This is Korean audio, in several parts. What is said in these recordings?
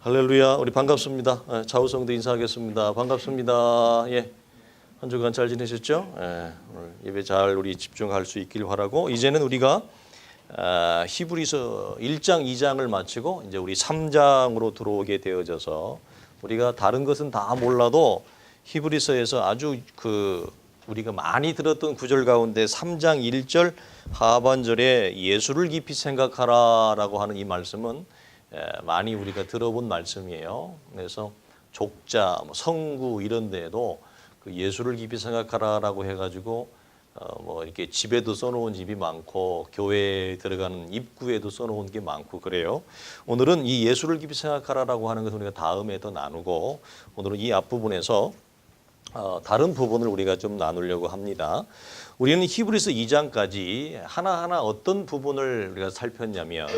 할렐루야. 우리 반갑습니다. 좌우성도 인사하겠습니다. 반갑습니다. 예. 한 주간 잘 지내셨죠? 예. 오늘 예배 잘 우리 집중할 수 있길 바라고, 이제는 우리가 히브리서 1장, 2장을 마치고 이제 우리 3장으로 들어오게 되어져서, 우리가 다른 것은 다 몰라도 히브리서에서 아주 우리가 많이 들었던 구절 가운데 3장 1절 하반절에 예수를 깊이 생각하라라고 하는 이 말씀은 많이 우리가 들어본 말씀이에요. 그래서 족자, 성구 이런 데에도 그 예수를 깊이 생각하라라고 해가지고 이렇게 집에도 써놓은 집이 많고 교회에 들어가는 입구에도 써놓은 게 많고 그래요. 오늘은 이 예수를 깊이 생각하라라고 하는 것을 우리가 다음에 더 나누고, 오늘은 이 앞부분에서 다른 부분을 우리가 좀 나누려고 합니다. 우리는 히브리서 2장까지 하나하나 어떤 부분을 우리가 살폈냐면,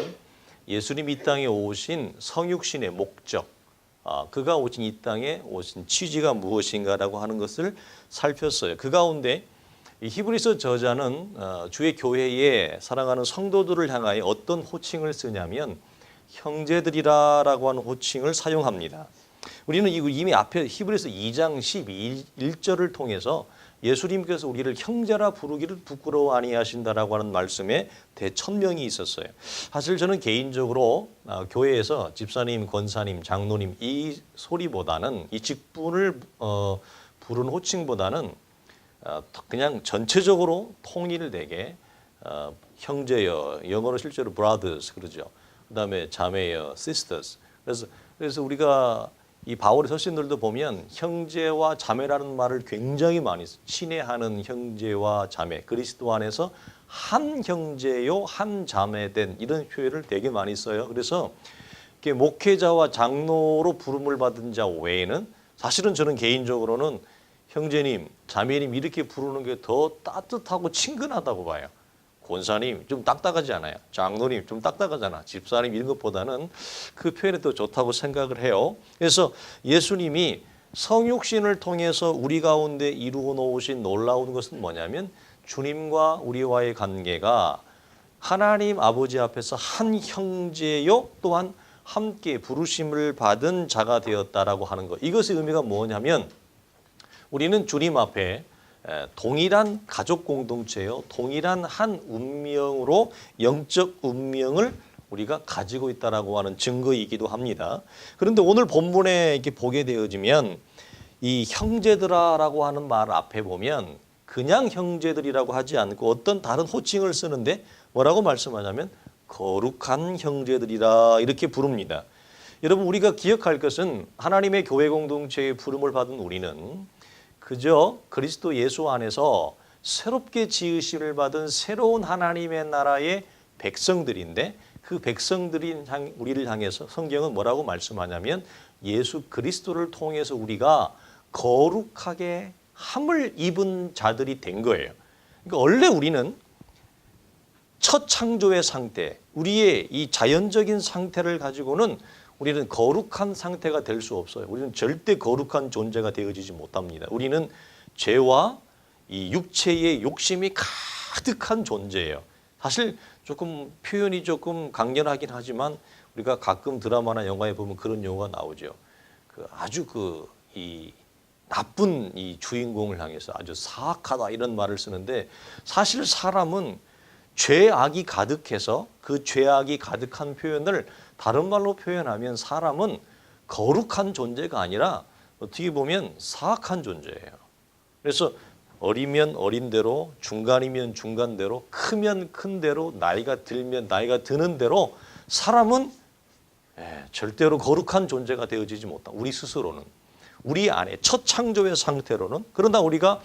예수님 이 땅에 오신 성육신의 목적, 그가 오신 이 땅에 오신 취지가 무엇인가라고 하는 것을 살폈어요. 그 가운데 이 히브리서 저자는 주의 교회에 사랑하는 성도들을 향하여 어떤 호칭을 쓰냐면 형제들이라고 하는 호칭을 사용합니다. 우리는 이미 앞에 히브리서 2장 11절을 통해서 예수님께서 우리를 형제라 부르기를 부끄러워 아니하신다라고 하는 말씀에 대천명이 있었어요. 사실 저는 개인적으로 교회에서 집사님, 권사님, 장로님 이 소리보다는, 이 직분을 부르는 호칭보다는 그냥 전체적으로 통일되게 형제여, 영어로 실제로 brothers 그러죠. 그다음에 자매여, sisters. 그래서 우리가 이 바울의 서신들도 보면 형제와 자매라는 말을 굉장히 많이 써요. 친애하는 형제와 자매, 그리스도 안에서 한 형제요 한 자매된, 이런 표현을 되게 많이 써요. 그래서 목회자와 장로로 부름을 받은 자 외에는 사실은 저는 개인적으로는 형제님, 자매님 이렇게 부르는 게 더 따뜻하고 친근하다고 봐요. 권사님 좀 딱딱하지 않아요? 장로님 좀 딱딱하잖아. 집사님 이런 것보다는 그 표현이 더 좋다고 생각을 해요. 그래서 예수님이 성육신을 통해서 우리 가운데 이루어 놓으신 놀라운 것은 뭐냐면, 주님과 우리와의 관계가 하나님 아버지 앞에서 한 형제요 또한 함께 부르심을 받은 자가 되었다라고 하는 것. 이것의 의미가 뭐냐면, 우리는 주님 앞에 동일한 가족 공동체요, 동일한 한 운명으로 영적 운명을 우리가 가지고 있다라고 하는 증거이기도 합니다. 그런데 오늘 본문에 이렇게 보게 되어지면 이 형제들아라고 하는 말 앞에 보면 그냥 형제들이라고 하지 않고 어떤 다른 호칭을 쓰는데 뭐라고 말씀하냐면 거룩한 형제들이라 이렇게 부릅니다. 여러분, 우리가 기억할 것은 하나님의 교회 공동체의 부름을 받은 우리는 그저 그리스도 예수 안에서 새롭게 지으심을 받은 새로운 하나님의 나라의 백성들인데, 그 백성들이 우리를 향해서 성경은 뭐라고 말씀하냐면 예수 그리스도를 통해서 우리가 거룩하게 함을 입은 자들이 된 거예요. 그러니까 원래 우리는 첫 창조의 상태, 우리의 이 자연적인 상태를 가지고는 우리는 거룩한 상태가 될 수 없어요. 우리는 절대 거룩한 존재가 되어지지 못합니다. 우리는 죄와 이 육체의 욕심이 가득한 존재예요. 사실 조금 표현이 조금 강렬하긴 하지만 우리가 가끔 드라마나 영화에 보면 그런 용어가 나오죠. 아주 이 나쁜 이 주인공을 향해서 아주 사악하다 이런 말을 쓰는데, 사실 사람은 죄악이 가득해서 그 죄악이 가득한 표현을 다른 말로 표현하면 사람은 거룩한 존재가 아니라 어떻게 보면 사악한 존재예요. 그래서 어리면 어린 대로, 중간이면 중간대로, 크면 큰 대로, 나이가 들면 나이가 드는 대로 사람은 절대로 거룩한 존재가 되어지지 못한다. 우리 스스로는, 우리 안에 첫 창조의 상태로는. 그러나 우리가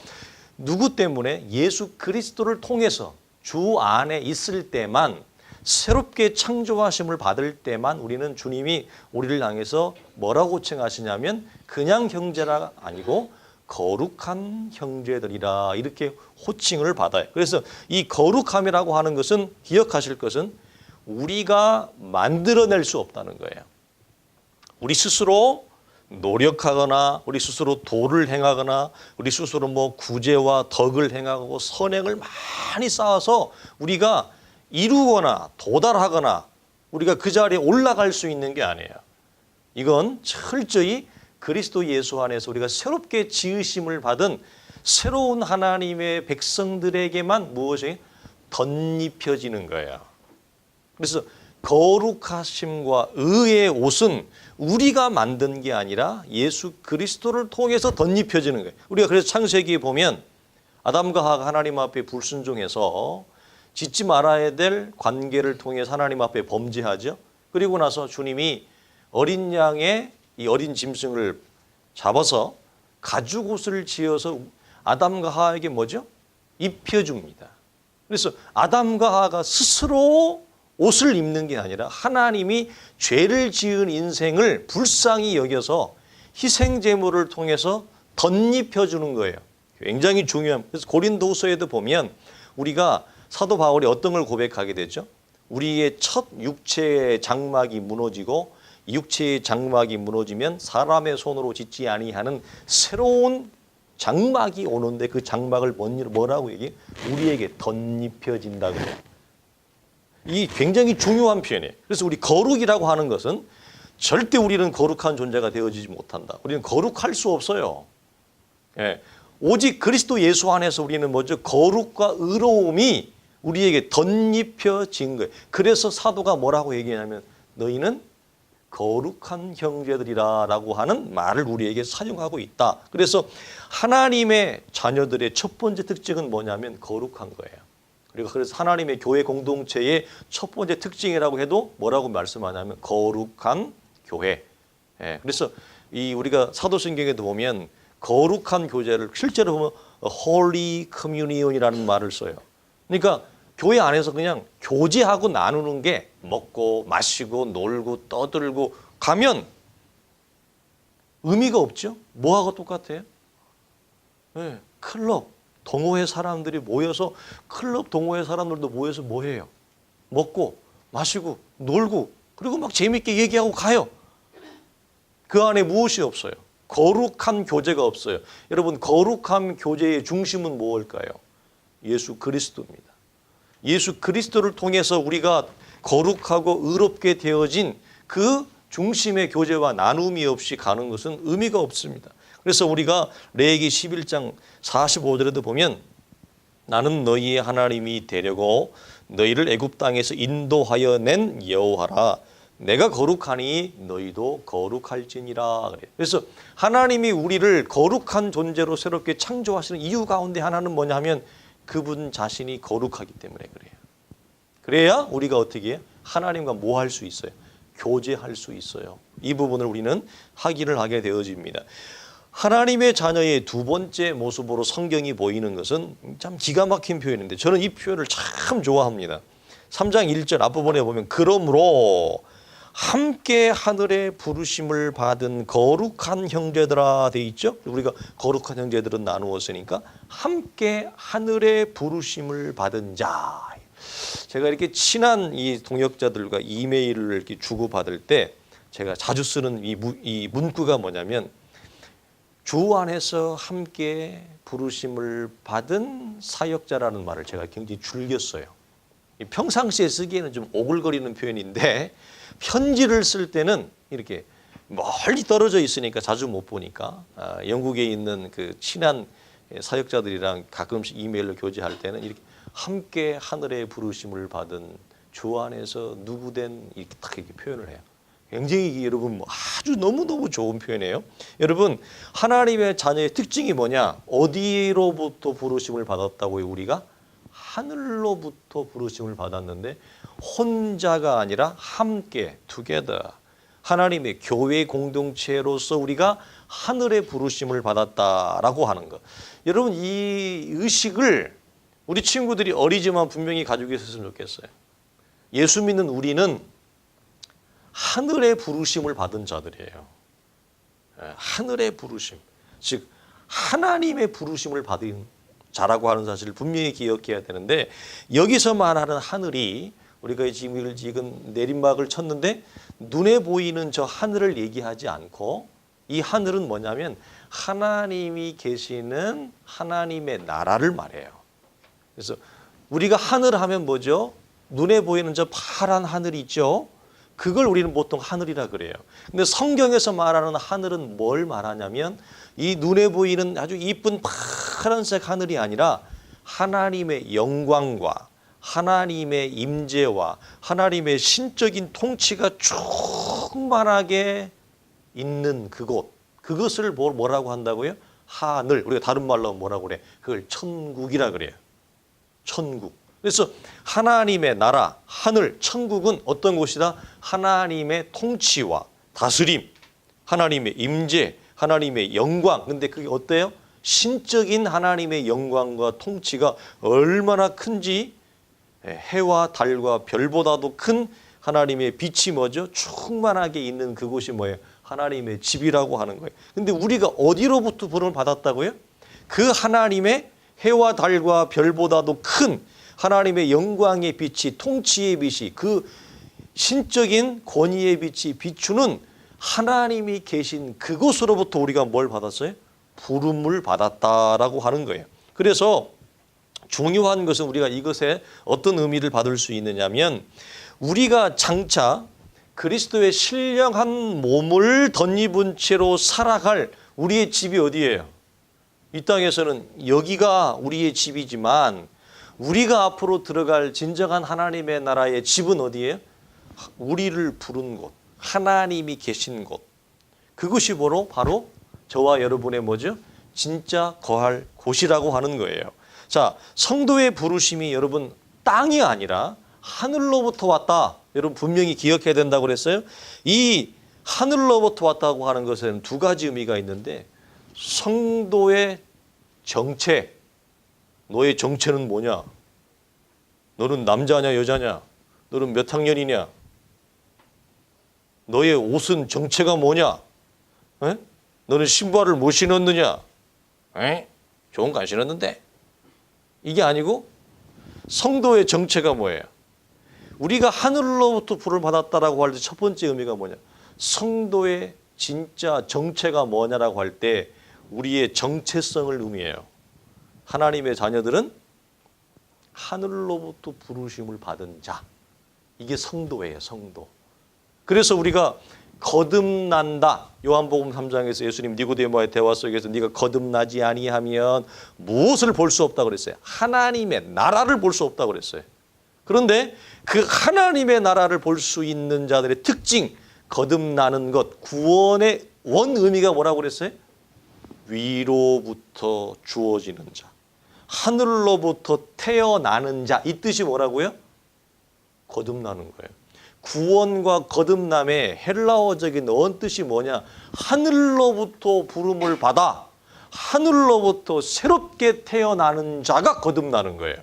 누구 때문에? 예수 그리스도를 통해서 주 안에 있을 때만, 새롭게 창조하심을 받을 때만 우리는 주님이 우리를 향해서 뭐라고 호칭하시냐면 그냥 형제라 아니고 거룩한 형제들이라 이렇게 호칭을 받아요. 그래서 이 거룩함이라고 하는 것은, 기억하실 것은 우리가 만들어낼 수 없다는 거예요. 우리 스스로 노력하거나 우리 스스로 도를 행하거나 우리 스스로 구제와 덕을 행하고 선행을 많이 쌓아서 우리가 이루거나 도달하거나 우리가 그 자리에 올라갈 수 있는 게 아니에요. 이건 철저히 그리스도 예수 안에서 우리가 새롭게 지으심을 받은 새로운 하나님의 백성들에게만 무엇이 덧입혀지는 거예요. 그래서 거룩하심과 의의 옷은 우리가 만든 게 아니라 예수 그리스도를 통해서 덧입혀지는 거예요. 우리가 그래서 창세기에 보면 아담과 하와가 하나님 앞에 불순종해서 짓지 말아야 될 관계를 통해서 하나님 앞에 범죄하죠. 그리고 나서 주님이 어린 양의 이 어린 짐승을 잡아서 가죽 옷을 지어서 아담과 하와에게 뭐죠? 입혀줍니다. 그래서 아담과 하와가 스스로 옷을 입는 게 아니라 하나님이 죄를 지은 인생을 불쌍히 여겨서 희생제물을 통해서 덧입혀주는 거예요. 굉장히 중요한. 그래서 고린도후서에도 보면 우리가 사도 바울이 어떤 걸 고백하게 되죠? 우리의 첫 육체의 장막이 무너지고 육체의 장막이 무너지면 사람의 손으로 짓지 아니하는 새로운 장막이 오는데 그 장막을 뭐라고 얘기해? 우리에게 덧입혀진다고 해요. 이 굉장히 중요한 표현이에요. 그래서 우리 거룩이라고 하는 것은 절대 우리는 거룩한 존재가 되어지지 못한다. 우리는 거룩할 수 없어요. 예. 오직 그리스도 예수 안에서 우리는 뭐죠? 거룩과 의로움이 우리에게 덧입혀진 거예요. 그래서 사도가 뭐라고 얘기하냐면 너희는 거룩한 형제들이라 라고 하는 말을 우리에게 사용하고 있다. 그래서 하나님의 자녀들의 첫 번째 특징은 뭐냐면 거룩한 거예요. 그리고 그래서 하나님의 교회 공동체의 첫 번째 특징이라고 해도 뭐라고 말씀하냐면 거룩한 교회. 예, 그래서 이 우리가 사도신경에도 보면 거룩한 교제를 실제로 보면 Holy Communion이라는 말을 써요. 그러니까 교회 안에서 그냥 교제하고 나누는 게 먹고 마시고 놀고 떠들고 가면 의미가 없죠. 뭐하고 똑같아요? 네, 클럽, 동호회 사람들이 모여서 클럽 동호회 사람들도 모여서 뭐 해요? 먹고 마시고 놀고 그리고 막 재밌게 얘기하고 가요. 그 안에 무엇이 없어요? 거룩한 교제가 없어요. 여러분 거룩한 교제의 중심은 무엇일까요? 예수 그리스도입니다. 예수 그리스도를 통해서 우리가 거룩하고 의롭게 되어진 그 중심의 교제와 나눔이 없이 가는 것은 의미가 없습니다. 그래서 우리가 레위기 11장 45절에도 보면 나는 너희의 하나님이 되려고 너희를 애굽 땅에서 인도하여 낸 여호와라. 내가 거룩하니 너희도 거룩할지니라. 그래서 하나님이 우리를 거룩한 존재로 새롭게 창조하시는 이유 가운데 하나는 뭐냐면 그분 자신이 거룩하기 때문에 그래요. 그래야 우리가 어떻게 해요? 하나님과 뭐 할 수 있어요? 교제할 수 있어요. 이 부분을 우리는 확인을 하게 되어집니다. 하나님의 자녀의 두 번째 모습으로 성경이 보이는 것은 참 기가 막힌 표현인데 저는 이 표현을 참 좋아합니다. 3장 1절 앞부분에 보면 그러므로 함께 하늘의 부르심을 받은 거룩한 형제들아 돼 있죠. 우리가 거룩한 형제들은 나누었으니까 함께 하늘의 부르심을 받은 자. 제가 이렇게 친한 이 동역자들과 이메일을 이렇게 주고받을 때 제가 자주 쓰는 이 문구가 뭐냐면 주 안에서 함께 부르심을 받은 사역자라는 말을 제가 굉장히 즐겨 써요. 평상시에 쓰기에는 좀 오글거리는 표현인데 편지를 쓸 때는 이렇게 멀리 떨어져 있으니까 자주 못 보니까 영국에 있는 그 친한 사역자들이랑 가끔씩 이메일로 교제할 때는 이렇게 함께 하늘의 부르심을 받은 주 안에서 누구된 이렇게 딱 이렇게 표현을 해요. 굉장히 여러분 아주 너무너무 좋은 표현이에요. 여러분 하나님의 자녀의 특징이 뭐냐? 어디로부터 부르심을 받았다고요? 우리가 하늘로부터 부르심을 받았는데 혼자가 아니라 함께 together 하나님의 교회 공동체로서 우리가 하늘의 부르심을 받았다라고 하는 것. 여러분 이 의식을 우리 친구들이 어리지만 분명히 가지고 있었으면 좋겠어요. 예수 믿는 우리는 하늘의 부르심을 받은 자들이에요. 하늘의 부르심, 즉 하나님의 부르심을 받은 자라고 하는 사실을 분명히 기억해야 되는데 여기서 말하는 하늘이 우리가 지금 내리막을 쳤는데 눈에 보이는 저 하늘을 얘기하지 않고 이 하늘은 뭐냐면 하나님이 계시는 하나님의 나라를 말해요. 그래서 우리가 하늘 하면 뭐죠? 눈에 보이는 저 파란 하늘이 있죠. 그걸 우리는 보통 하늘이라 그래요. 근데 성경에서 말하는 하늘은 뭘 말하냐면 이 눈에 보이는 아주 이쁜 파란색 하늘이 아니라 하나님의 영광과 하나님의 임재와 하나님의 신적인 통치가 충만하게 있는 그곳, 그것을 뭐라고 한다고요? 하늘. 우리가 다른 말로 뭐라고 그래? 그걸 천국이라 그래요. 천국. 그래서 하나님의 나라, 하늘, 천국은 어떤 곳이다? 하나님의 통치와 다스림, 하나님의 임재, 하나님의 영광. 근데 그게 어때요? 신적인 하나님의 영광과 통치가 얼마나 큰지 해와 달과 별보다도 큰 하나님의 빛이 뭐죠? 충만하게 있는 그곳이 뭐예요? 하나님의 집이라고 하는 거예요. 근데 우리가 어디로부터 부름을 받았다고요? 그 하나님의 해와 달과 별보다도 큰 하나님의 영광의 빛이, 통치의 빛이, 그 신적인 권위의 빛이 비추는 하나님이 계신 그곳으로부터 우리가 뭘 받았어요? 부름을 받았다라고 하는 거예요. 그래서 중요한 것은 우리가 이것에 어떤 의미를 받을 수 있느냐면 우리가 장차 그리스도의 신령한 몸을 덧입은 채로 살아갈 우리의 집이 어디예요? 이 땅에서는 여기가 우리의 집이지만 우리가 앞으로 들어갈 진정한 하나님의 나라의 집은 어디예요? 우리를 부른 곳, 하나님이 계신 곳. 그것이 바로 저와 여러분의 뭐죠? 진짜 거할 곳이라고 하는 거예요. 자, 성도의 부르심이 여러분 땅이 아니라 하늘로부터 왔다. 여러분 분명히 기억해야 된다고 그랬어요. 이 하늘로부터 왔다고 하는 것은 두 가지 의미가 있는데 성도의 정체, 너의 정체는 뭐냐? 너는 남자냐 여자냐? 너는 몇 학년이냐? 너의 옷은 정체가 뭐냐? 에? 너는 신발을 못 신었느냐? 에? 좋은 거 안 신었는데? 이게 아니고 성도의 정체가 뭐예요? 우리가 하늘로부터 불을 받았다라고 할 때 첫 번째 의미가 뭐냐? 성도의 진짜 정체가 뭐냐라고 할 때 우리의 정체성을 의미해요. 하나님의 자녀들은 하늘로부터 부르심을 받은 자. 이게 성도예요, 성도. 그래서 우리가 거듭난다. 요한복음 3장에서 예수님 니고데모와의 대화 속에서 네가 거듭나지 아니하면 무엇을 볼 수 없다고 그랬어요? 하나님의 나라를 볼 수 없다고 그랬어요. 그런데 그 하나님의 나라를 볼 수 있는 자들의 특징, 거듭나는 것, 구원의 원 의미가 뭐라고 그랬어요? 위로부터 주어지는 자, 하늘로부터 태어나는 자. 이 뜻이 뭐라고요? 거듭나는 거예요. 구원과 거듭남의 헬라어적인 언뜻이 뭐냐? 하늘로부터 부름을 받아 하늘로부터 새롭게 태어나는 자가 거듭나는 거예요.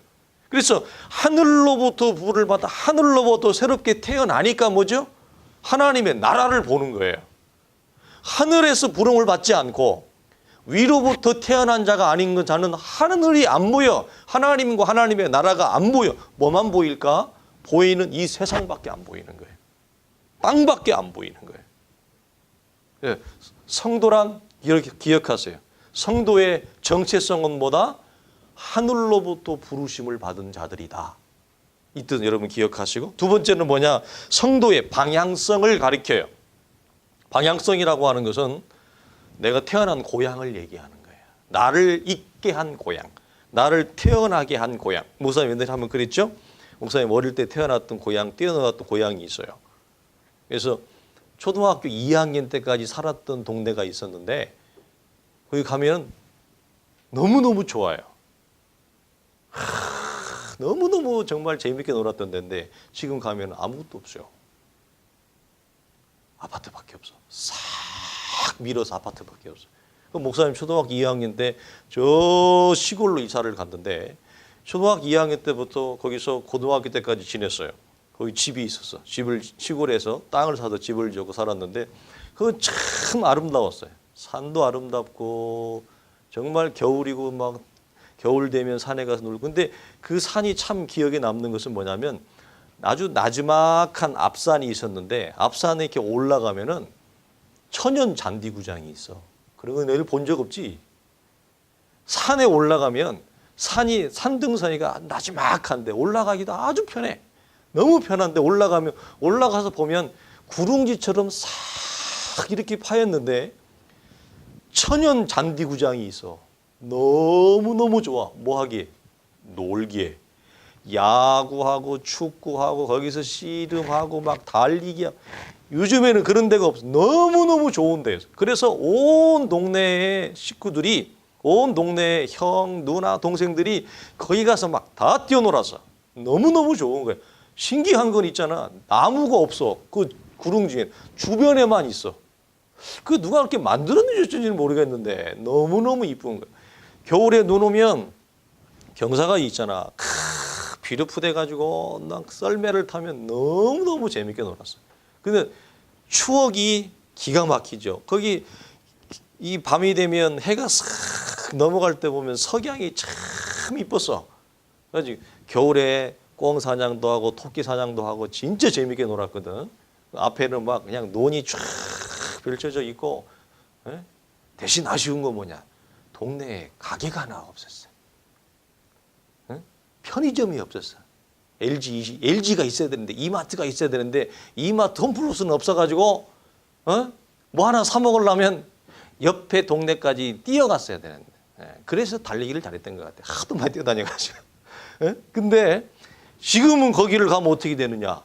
그래서 하늘로부터 부름을 받아 하늘로부터 새롭게 태어나니까 뭐죠? 하나님의 나라를 보는 거예요. 하늘에서 부름을 받지 않고 위로부터 태어난 자가 아닌 자는 하늘이 안 보여. 하나님과 하나님의 나라가 안 보여. 뭐만 보일까? 보이는 이 세상밖에 안 보이는 거예요. 땅밖에 안 보이는 거예요. 예, 성도란 이렇게 기억하세요. 성도의 정체성은 뭐다? 하늘로부터 부르심을 받은 자들이다. 이 뜻 여러분 기억하시고, 두 번째는 뭐냐? 성도의 방향성을 가리켜요. 방향성이라고 하는 것은 내가 태어난 고향을 얘기하는 거예요. 나를 있게 한 고향, 나를 태어나게 한 고향. 목사님 옛날에 한번 그랬죠? 목사님 어릴 때 태어났던 고향, 뛰어났던 고향이 있어요. 그래서 초등학교 2학년 때까지 살았던 동네가 있었는데 거기 가면 너무너무 좋아요. 너무너무 정말 재밌게 놀았던 데인데 지금 가면 아무것도 없어요. 아파트밖에 없어. 싹 밀어서 아파트밖에 없어. 목사님 초등학교 2학년 때 저 시골로 이사를 갔는데 초등학교 2학년 때부터 거기서 고등학교 때까지 지냈어요. 거기 집이 있었어. 집을 시골에서 땅을 사서 집을 지고 살았는데 그건 참 아름다웠어요. 산도 아름답고 정말 겨울이고 막 겨울 되면 산에 가서 놀고. 근데 그 산이 참 기억에 남는 것은 뭐냐면 아주 나지막한 앞산이 있었는데 앞산에 이렇게 올라가면은 천연 잔디구장이 있어. 그런 거 너희들 본 적 없지? 산에 올라가면 산등산이가 나지막한데 올라가기도 아주 편해. 너무 편한데 올라가서 보면 구릉지처럼 싹 이렇게 파였는데 천연 잔디구장이 있어. 너무너무 좋아. 뭐 하기에? 놀기에. 야구하고 축구하고 거기서 씨름하고 막 달리기. 요즘에는 그런 데가 없어. 너무너무 좋은 데였어. 그래서 온 동네의 식구들이, 온 동네의 형, 누나, 동생들이 거기 가서 막 다 뛰어놀았어. 너무너무 좋은 거야. 신기한 건 있잖아. 나무가 없어. 그 구릉지에 주변에만 있어. 그 누가 그렇게 만들어내줬는지는 모르겠는데 너무너무 이쁜 거야. 겨울에 눈 오면 경사가 있잖아. 비루푸대 가지고 난 썰매를 타면 너무너무 재밌게 놀았어. 근데 추억이 기가 막히죠. 거기 이 밤이 되면 해가 싹 넘어갈 때 보면 석양이 참 이뻤어. 그래서 겨울에 꿩 사냥도 하고 토끼 사냥도 하고 진짜 재밌게 놀았거든. 앞에는 막 그냥 논이 쫙 펼쳐져 있고, 에? 대신 아쉬운 건 뭐냐? 동네에 가게가 하나 없었어. 에? 편의점이 없었어. LG가 있어야 되는데, 이마트가 있어야 되는데, 이마트 홈플러스는 없어가지고, 뭐 하나 사 먹으려면 옆에 동네까지 뛰어갔어야 되는데. 그래서 달리기를 잘했던 것 같아. 하도 많이 뛰어다녀가지고. 근데 지금은 거기를 가면 어떻게 되느냐?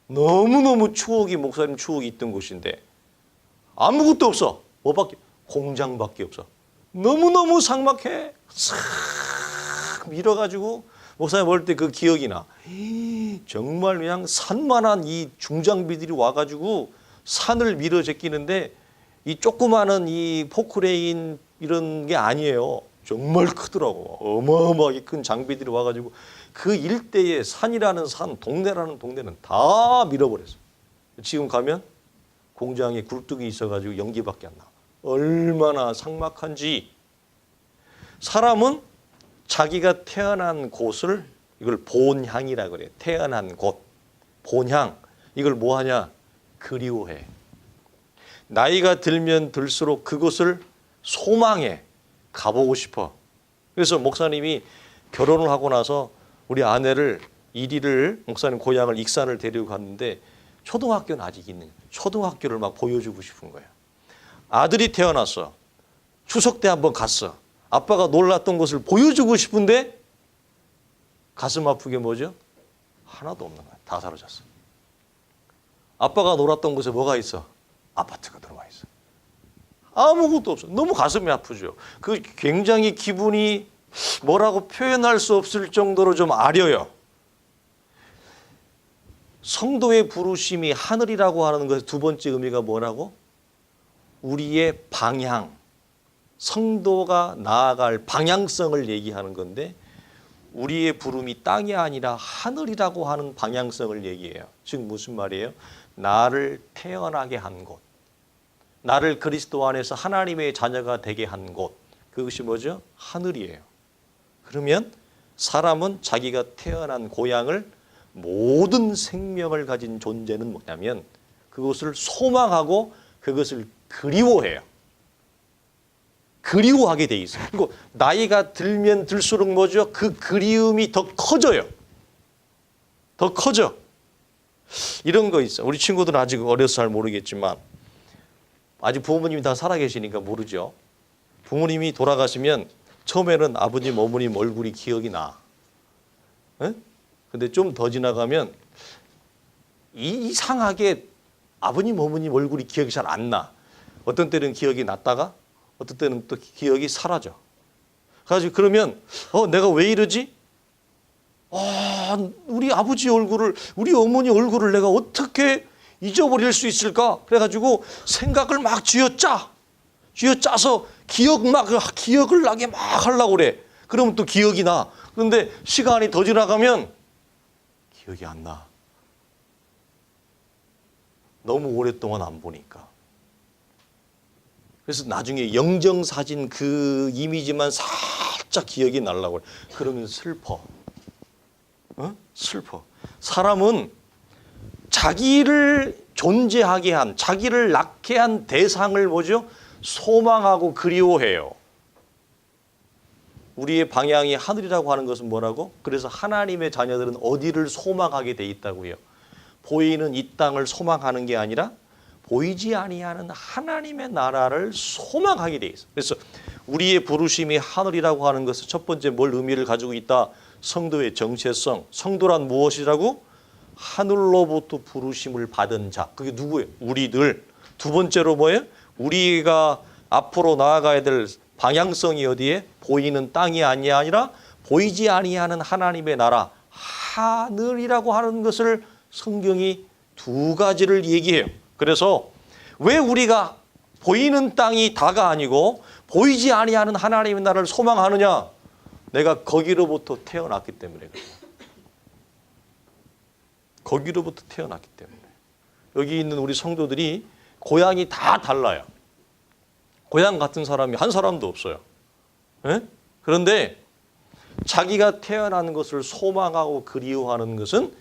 너무너무 추억이, 목사님 추억이 있던 곳인데 아무것도 없어. 뭐밖에? 공장밖에 없어. 너무너무 삭막해. 싹 밀어가지고 목사님 볼 때 그 기억이 나. 정말 그냥 산만한 이 중장비들이 와가지고 산을 밀어 제끼는데 이 조그마한 이 포크레인 이런 게 아니에요. 정말 크더라고. 어마어마하게 큰 장비들이 와가지고 그 일대에 산이라는 산, 동네라는 동네는 다 밀어버렸어. 지금 가면 공장에 굴뚝이 있어가지고 연기밖에 안 나. 얼마나 삭막한지. 사람은 자기가 태어난 곳을 이걸 본향이라 그래. 태어난 곳, 본향. 이걸 뭐 하냐? 그리워해. 나이가 들면 들수록 그곳을 소망해. 가보고 싶어. 그래서 목사님이 결혼을 하고 나서 우리 아내를 이리를 목사님 고향을 익산을 데리고 갔는데 초등학교는 아직 있는 거야. 초등학교를 막 보여주고 싶은 거야. 아들이 태어났어. 추석 때 한번 갔어. 아빠가 놀랐던 것을 보여주고 싶은데 가슴 아프게 뭐죠? 하나도 없는 거야. 다 사라졌어. 아빠가 놀았던 곳에 뭐가 있어? 아파트가 들어와 있어. 아무것도 없어. 너무 가슴이 아프죠. 그 굉장히 기분이 뭐라고 표현할 수 없을 정도로 좀 아려요. 성도의 부르심이 하늘이라고 하는 것의 두 번째 의미가 뭐라고? 우리의 방향. 성도가 나아갈 방향성을 얘기하는 건데 우리의 부름이 땅이 아니라 하늘이라고 하는 방향성을 얘기해요. 즉 무슨 말이에요? 나를 태어나게 한 곳. 나를 그리스도 안에서 하나님의 자녀가 되게 한 곳. 그것이 뭐죠? 하늘이에요. 그러면 사람은 자기가 태어난 고향을 모든 생명을 가진 존재는 뭐냐면 그것을 소망하고 그것을 그리워해요. 그리워하게 돼 있어요. 그리고 나이가 들면 들수록 뭐죠? 그 그리움이 더 커져요. 더 커져. 이런 거 있어. 우리 친구들은 아직 어려서 잘 모르겠지만 아직 부모님이 다 살아계시니까 모르죠. 부모님이 돌아가시면 처음에는 아버님, 어머님 얼굴이 기억이 나. 근데 좀 더 지나가면 이상하게 아버님, 어머님 얼굴이 기억이 잘 안 나. 어떤 때는 기억이 났다가 어떤 때는 또 기억이 사라져. 그래가지고 그러면 내가 왜 이러지? 우리 아버지 얼굴을, 우리 어머니 얼굴을 내가 어떻게 잊어버릴 수 있을까? 그래가지고 생각을 막 쥐어짜서 기억을 나게 막 하려고 그래. 그러면 또 기억이 나. 그런데 시간이 더 지나가면 기억이 안 나. 너무 오랫동안 안 보니까. 그래서 나중에 영정사진 그 이미지만 살짝 기억이 나려고 그래. 그러면 슬퍼. 슬퍼. 사람은 자기를 존재하게 한, 자기를 낳게 한 대상을 뭐죠? 소망하고 그리워해요. 우리의 방향이 하늘이라고 하는 것은 뭐라고? 그래서 하나님의 자녀들은 어디를 소망하게 돼 있다고요? 보이는 이 땅을 소망하는 게 아니라 보이지 아니하는 하나님의 나라를 소망하게 돼 있어요. 그래서 우리의 부르심이 하늘이라고 하는 것은 첫 번째 뭘 의미를 가지고 있다? 성도의 정체성. 성도란 무엇이라고? 하늘로부터 부르심을 받은 자. 그게 누구예요? 우리들. 두 번째로 뭐예요? 우리가 앞으로 나아가야 될 방향성이 어디에? 보이는 땅이 아니라 보이지 아니하는 하나님의 나라, 하늘이라고 하는 것을 성경이 두 가지를 얘기해요. 그래서 왜 우리가 보이는 땅이 다가 아니고 보이지 아니하는 하나님의 나라를 소망하느냐? 내가 거기로부터 태어났기 때문에 그래요. 거기로부터 태어났기 때문에. 여기 있는 우리 성도들이 고향이 다 달라요. 고향 같은 사람이 한 사람도 없어요. 에? 그런데 자기가 태어나는 것을 소망하고 그리워하는 것은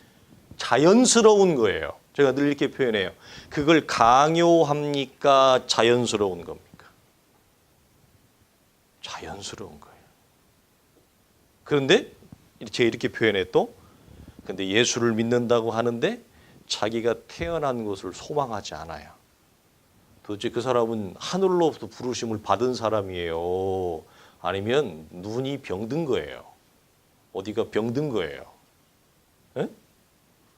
자연스러운 거예요. 제가 늘 이렇게 표현해요. 그걸 강요합니까? 자연스러운 겁니까? 자연스러운 거예요. 그런데 제가 이렇게 표현해 또 근데 예수를 믿는다고 하는데 자기가 태어난 것을 소망하지 않아요. 도대체 그 사람은 하늘로부터 부르심을 받은 사람이에요? 아니면 눈이 병든 거예요? 어디가 병든 거예요? 에?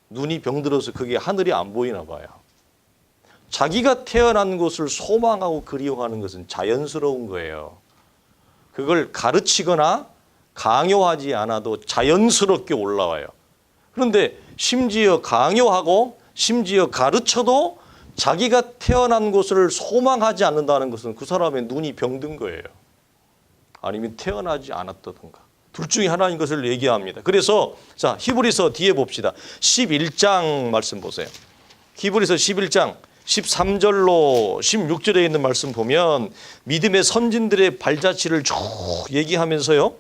눈이 병들어서 그게 하늘이 안 보이나 봐요. 자기가 태어난 것을 소망하고 그리워하는 것은 자연스러운 거예요. 그걸 가르치거나 강요하지 않아도 자연스럽게 올라와요. 그런데 심지어 강요하고 심지어 가르쳐도 자기가 태어난 것을 소망하지 않는다는 것은 그 사람의 눈이 병든 거예요. 아니면 태어나지 않았다든가. 둘 중에 하나인 것을 얘기합니다. 그래서 자 히브리서 뒤에 봅시다. 11장 말씀 보세요. 히브리서 11장 13절로 16절에 있는 말씀 보면 믿음의 선진들의 발자취를 쭉 얘기하면서요.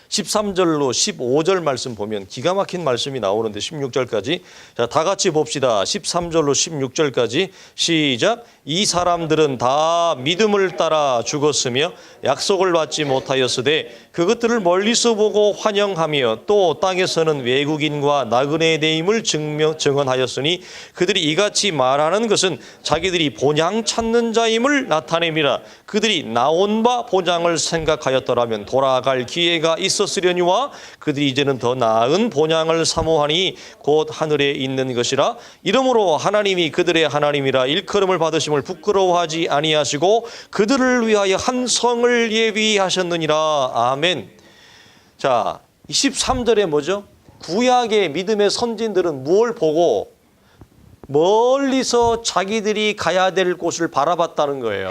13절로 15절 말씀 보면 기가 막힌 말씀이 나오는데 16절까지 자, 다 같이 봅시다. 13절로 16절까지 시작. 이 사람들은 다 믿음을 따라 죽었으며 약속을 받지 못하였으되 그것들을 멀리서 보고 환영하며 또 땅에서는 외국인과 나그네의 대임을 증언하였으니 그들이 이같이 말하는 것은 자기들이 본향 찾는 자임을 나타냄이라. 그들이 나온 바 본향을 생각하였더라면 돌아갈 기회가 있었으려니와 그들이 이제는 더 나은 본향을 사모하니 곧 하늘에 있는 것이라. 이러므로 하나님이 그들의 하나님이라 일컬음을 받으심을 부끄러워하지 아니하시고 그들을 위하여 한 성을 예비하셨느니라. 아멘. 자, 23절에 뭐죠? 구약의 믿음의 선진들은 무엇을 보고 멀리서 자기들이 가야 될 곳을 바라봤다는 거예요.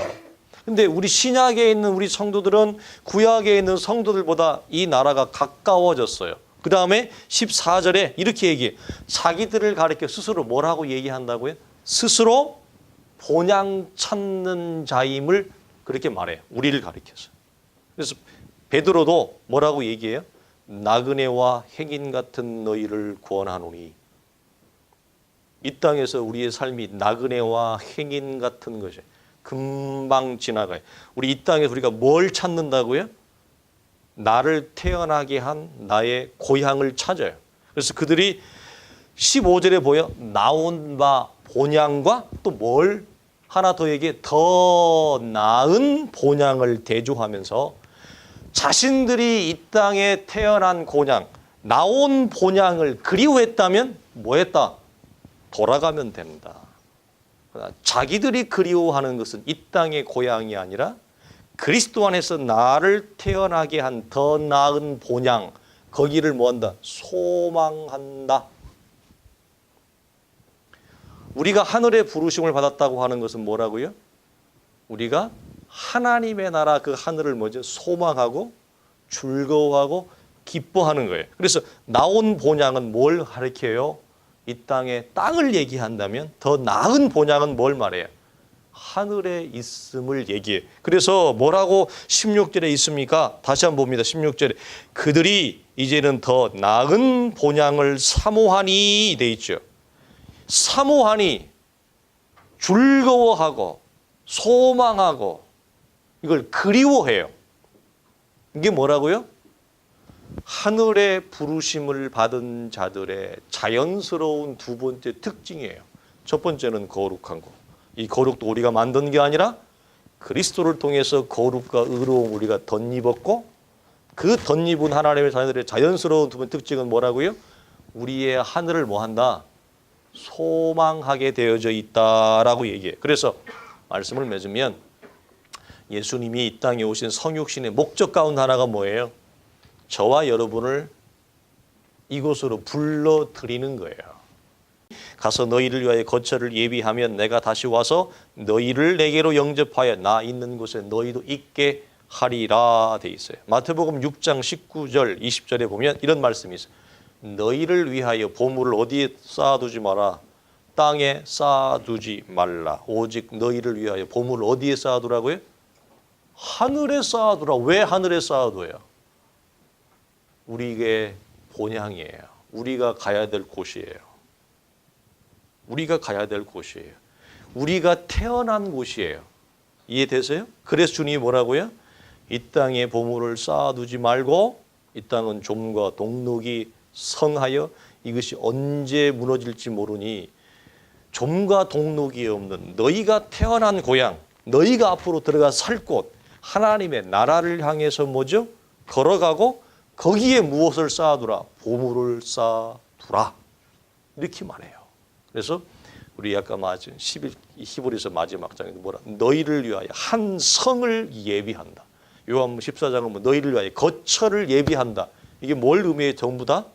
근데 우리 신약에 있는 우리 성도들은 구약에 있는 성도들보다 이 나라가 가까워졌어요. 그 다음에 14절에 이렇게 얘기해. 자기들을 가리켜 스스로 뭐라고 얘기한다고요? 스스로 본향 찾는 자임을 그렇게 말해요. 우리를 가리켜서. 그래서 베드로도 뭐라고 얘기해요? 나그네와 행인 같은 너희를 구원하노니. 이 땅에서 우리의 삶이 나그네와 행인 같은 것이에요. 금방 지나가요. 우리 이 땅에서 우리가 뭘 찾는다고요? 나를 태어나게 한 나의 고향을 찾아요. 그래서 그들이 15절에 보여 나온 바 본향과 또 뭘 하나 더 얘기해 더 나은 본향을 대조하면서 자신들이 이 땅에 태어난 고향, 나온 본향을 그리워했다면 뭐 했다? 돌아가면 된다. 자기들이 그리워하는 것은 이 땅의 고향이 아니라 그리스도 안에서 나를 태어나게 한 더 나은 본향, 거기를 뭐한다? 소망한다. 우리가 하늘의 부르심을 받았다고 하는 것은 뭐라고요? 우리가 하나님의 나라 그 하늘을 뭐죠? 소망하고 즐거워하고 기뻐하는 거예요. 그래서 나온 본향은 뭘 가리켜요? 이 땅의 땅을 얘기한다면 더 나은 본향은 뭘 말해요? 하늘에 있음을 얘기해. 그래서 뭐라고 16절에 있습니까? 다시 한번 봅니다. 16절에 그들이 이제는 더 나은 본향을 사모하니 돼 있죠. 사모하니 즐거워하고 소망하고 이걸 그리워해요. 이게 뭐라고요? 하늘의 부르심을 받은 자들의 자연스러운 두 번째 특징이에요. 첫 번째는 거룩한 거. 이 거룩도 우리가 만든 게 아니라 그리스도를 통해서 거룩과 의로움 우리가 덧입었고, 그 덧입은 하나님의 자녀들의 자연스러운 두 번째 특징은 뭐라고요? 우리의 하늘을 뭐한다? 소망하게 되어져 있다라고 얘기해요. 그래서 말씀을 맺으면 예수님이 이 땅에 오신 성육신의 목적 가운데 하나가 뭐예요? 저와 여러분을 이곳으로 불러들이는 거예요. 가서 너희를 위하여 거처를 예비하면 내가 다시 와서 너희를 내게로 영접하여 나 있는 곳에 너희도 있게 하리라 돼 있어요. 마태복음 6장 19절 20절에 보면 이런 말씀이 있어요. 너희를 위하여 보물을 어디에 쌓아두지 마라. 땅에 쌓아두지 말라. 오직 너희를 위하여 보물을 어디에 쌓아두라고요? 하늘에 쌓아두라. 왜 하늘에 쌓아둬요? 우리의 본향이에요. 우리가 가야 될 곳이에요. 우리가 가야 될 곳이에요. 우리가 태어난 곳이에요. 이해되세요? 그래서 주님이 뭐라고요? 이 땅에 보물을 쌓아두지 말고 이 땅은 좀과 동록이 성하여 이것이 언제 무너질지 모르니 좀과 동록이 없는 너희가 태어난 고향, 너희가 앞으로 들어가 살 곳, 하나님의 나라를 향해서 뭐죠? 걸어가고 거기에 무엇을 쌓아두라? 보물을 쌓아두라. 이렇게 말해요. 그래서 우리 아까 맞은 히브리서 마지막 장에도 뭐라? 너희를 위하여 한 성을 예비한다. 요한 14장은 뭐 너희를 위하여 거처를 예비한다. 이게 뭘 의미해? 전부 다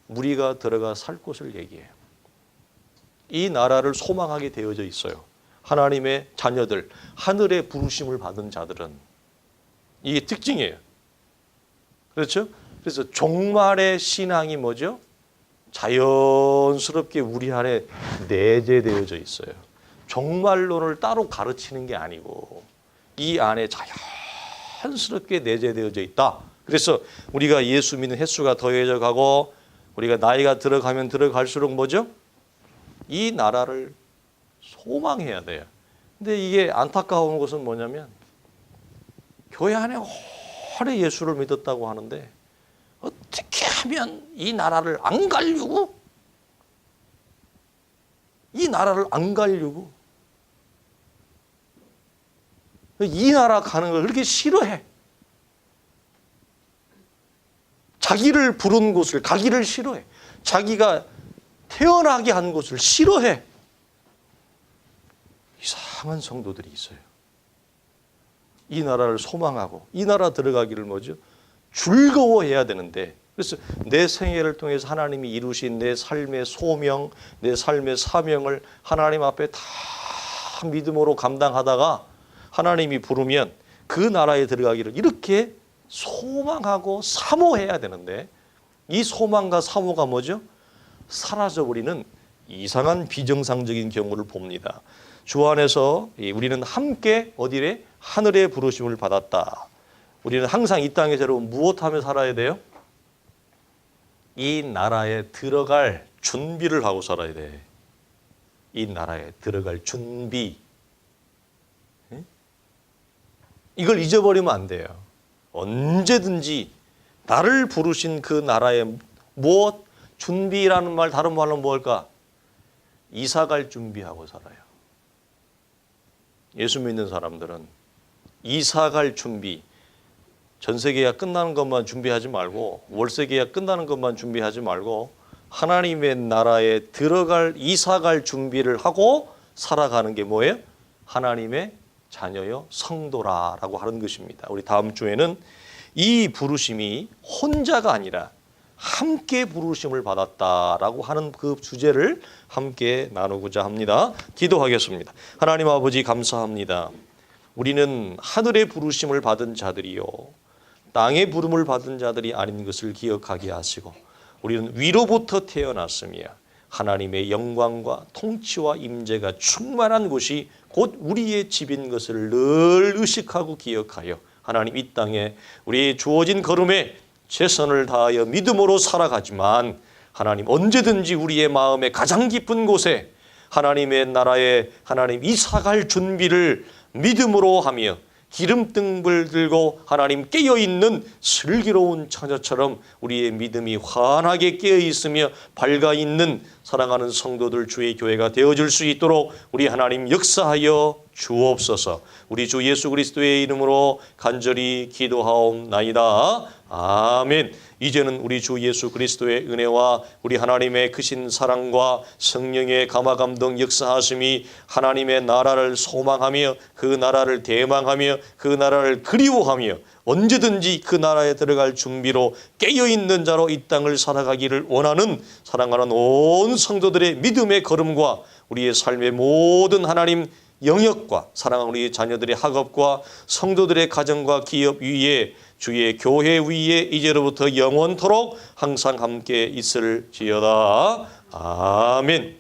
우리가 들어가 살 곳을 얘기해요. 이 나라를 소망하게 되어져 있어요. 하나님의 자녀들, 하늘의 부르심을 받은 자들은 이게 특징이에요. 그렇죠? 그래서 종말의 신앙이 뭐죠? 자연스럽게 우리 안에 내재되어져 있어요. 종말론을 따로 가르치는 게 아니고 이 안에 자연스럽게 내재되어져 있다. 그래서 우리가 예수 믿는 횟수가 더해져 가고 우리가 나이가 들어가면 들어갈수록 뭐죠? 이 나라를 소망해야 돼요. 근데 이게 안타까운 것은 뭐냐면 교회 안에 오래 예수를 믿었다고 하는데 어떻게 하면 이 나라를 안 가려고? 이 나라를 안 가려고? 이 나라 가는 걸 그렇게 싫어해. 자기를 부른 곳을 가기를 싫어해. 자기가 태어나게 한 곳을 싫어해. 이상한 성도들이 있어요. 이 나라를 소망하고 이 나라 들어가기를 뭐죠? 즐거워해야 되는데, 그래서 내 생애를 통해서 하나님이 이루신 내 삶의 소명, 내 삶의 사명을 하나님 앞에 다 믿음으로 감당하다가 하나님이 부르면 그 나라에 들어가기를 이렇게 소망하고 사모해야 되는데, 이 소망과 사모가 뭐죠? 사라져버리는 이상한 비정상적인 경우를 봅니다. 주 안에서 우리는 함께 어디래? 하늘의 부르심을 받았다. 우리는 항상 이 땅에서 여러분 무엇하며 살아야 돼요? 이 나라에 들어갈 준비를 하고 살아야 돼. 이 나라에 들어갈 준비. 이걸 잊어버리면 안 돼요. 언제든지 나를 부르신 그 나라에 무엇? 준비라는 말 다른 말로 뭘까? 이사갈 준비하고 살아요. 예수 믿는 사람들은 이사갈 준비, 전세계약 끝나는 것만 준비하지 말고 월세계약 끝나는 것만 준비하지 말고 하나님의 나라에 들어갈 이사갈 준비를 하고 살아가는 게 뭐예요? 하나님의 자녀요 성도라라고 하는 것입니다. 우리 다음 주에는 이 부르심이 혼자가 아니라 함께 부르심을 받았다라고 하는 그 주제를 함께 나누고자 합니다. 기도하겠습니다. 하나님 아버지 감사합니다. 우리는 하늘의 부르심을 받은 자들이요 땅의 부름을 받은 자들이 아닌 것을 기억하게 하시고 우리는 위로부터 태어났으며 하나님의 영광과 통치와 임재가 충만한 곳이 곧 우리의 집인 것을 늘 의식하고 기억하여 하나님 이 땅에 우리 주어진 걸음에 최선을 다하여 믿음으로 살아가지만 하나님 언제든지 우리의 마음의 가장 깊은 곳에 하나님의 나라에 하나님 이사갈 준비를 믿음으로 하며 기름등불 들고 하나님 깨어있는 슬기로운 처녀처럼 우리의 믿음이 환하게 깨어있으며 밝아있는 사랑하는 성도들 주의 교회가 되어줄 수 있도록 우리 하나님 역사하여 주옵소서. 우리 주 예수 그리스도의 이름으로 간절히 기도하옵나이다. 아멘. 이제는 우리 주 예수 그리스도의 은혜와 우리 하나님의 크신 사랑과 성령의 감화감동 역사하심이 하나님의 나라를 소망하며 그 나라를 대망하며 그 나라를 그리워하며 언제든지 그 나라에 들어갈 준비로 깨어있는 자로 이 땅을 살아가기를 원하는 사랑하는 온 성도들의 믿음의 걸음과 우리의 삶의 모든 하나님 영역과 사랑하는 우리 자녀들의 학업과 성도들의 가정과 기업 위에 주의 교회 위에 이제로부터 영원토록 항상 함께 있을지어다. 아멘.